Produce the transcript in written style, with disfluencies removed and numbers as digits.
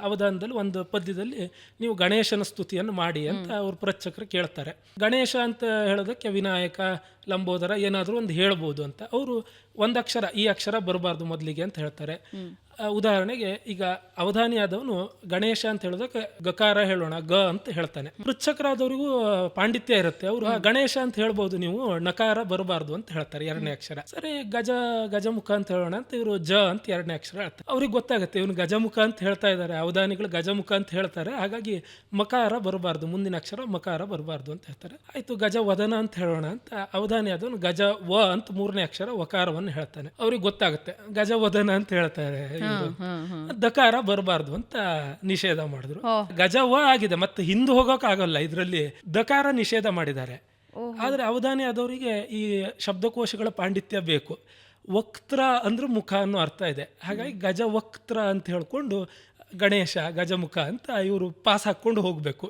ಅವಧಾನದಲ್ಲಿ ಒಂದು ಪದ್ಯದಲ್ಲಿ ನೀವು ಗಣೇಶನ ಸ್ತುತಿಯನ್ನು ಮಾಡಿ ಅಂತ ಅವ್ರು ಪ್ರಚಕ್ರು ಕೇಳ್ತಾರೆ. ಗಣೇಶ ಅಂತ ಹೇಳೋದಕ್ಕೆ ವಿನಾಯಕ, ಲಂಬೋದರ ಏನಾದರೂ ಒಂದು ಹೇಳ್ಬೋದು ಅಂತ. ಅವರು ಒಂದು ಅಕ್ಷರ, ಈ ಅಕ್ಷರ ಬರಬಾರ್ದು ಮೊದಲಿಗೆ ಅಂತ ಹೇಳ್ತಾರೆ. ಉದಾಹರಣೆಗೆ ಈಗ ಅವಧಾನಿ ಆದವನು ಗಣೇಶ ಅಂತ ಹೇಳೋದಕ್ಕೆ ಗಕಾರ ಹೇಳೋಣ, ಗ ಅಂತ ಹೇಳ್ತಾನೆ. ಪೃಚ್ಛಕರಾದವರಿಗೂ ಪಾಂಡಿತ್ಯ ಇರುತ್ತೆ, ಅವರು ಗಣೇಶ ಅಂತ ಹೇಳ್ಬೋದು, ನೀವು ನಕಾರ ಬರಬಾರ್ದು ಅಂತ ಹೇಳ್ತಾರೆ ಎರಡನೇ ಅಕ್ಷರ. ಸರಿ, ಗಜಮುಖ ಅಂತ ಹೇಳೋಣ ಅಂತ ಇವರು ಜ ಅಂತ ಎರಡನೇ ಅಕ್ಷರ ಹೇಳ್ತಾರೆ. ಅವ್ರಿಗೆ ಗೊತ್ತಾಗುತ್ತೆ ಇವನು ಗಜಮುಖ ಅಂತ ಹೇಳ್ತಾ ಇದ್ದಾರೆ, ಅವಧಾನಿಗಳು ಗಜಮುಖ ಅಂತ ಹೇಳ್ತಾರೆ, ಹಾಗಾಗಿ ಮಕಾರ ಬರಬಾರ್ದು, ಮುಂದಿನ ಅಕ್ಷರ ಮಕಾರ ಬರಬಾರ್ದು ಅಂತ ಹೇಳ್ತಾರೆ. ಆಯ್ತು, ಗಜವದನ ಅಂತ ಹೇಳೋಣ ಅಂತ ಅವಧಾನಿ ಆದವನು ಗಜ ವ ಅಂತ ಮೂರನೇ ಅಕ್ಷರ ವಕಾರವನ್ನು ಹೇಳ್ತಾನೆ. ಅವ್ರಿಗೆ ಗೊತ್ತಾಗುತ್ತೆ ಗಜವದನ ಅಂತ ಹೇಳ್ತಾರೆ, ದಕಾರ ಬರಬಾರ್ದು ಅಂತ ನಿಷೇಧ ಮಾಡಿದ್ರು. ಗಜ ವ ಆಗಿದೆ, ಮತ್ತೆ ಹಿಂದೆ ಹೋಗೋಕ್ ಆಗಲ್ಲ, ಇದರಲ್ಲಿ ದಕಾರ ನಿಷೇಧ ಮಾಡಿದ್ದಾರೆ. ಆದ್ರೆ ಅವಧಾನಿ ಆದವರಿಗೆ ಈ ಶಬ್ದಕೋಶಗಳ ಪಾಂಡಿತ್ಯ ಬೇಕು. ವಕ್ತ್ರ ಅಂದ್ರೆ ಮುಖ ಅನ್ನೋ ಅರ್ಥ ಇದೆ, ಹಾಗಾಗಿ ಗಜ ವಕ್ತ್ರ ಅಂತ ಹೇಳ್ಕೊಂಡು ಗಣೇಶ ಗಜಮುಖ ಅಂತ ಇವರು ಪಾಸ್ ಹಾಕೊಂಡು ಹೋಗ್ಬೇಕು.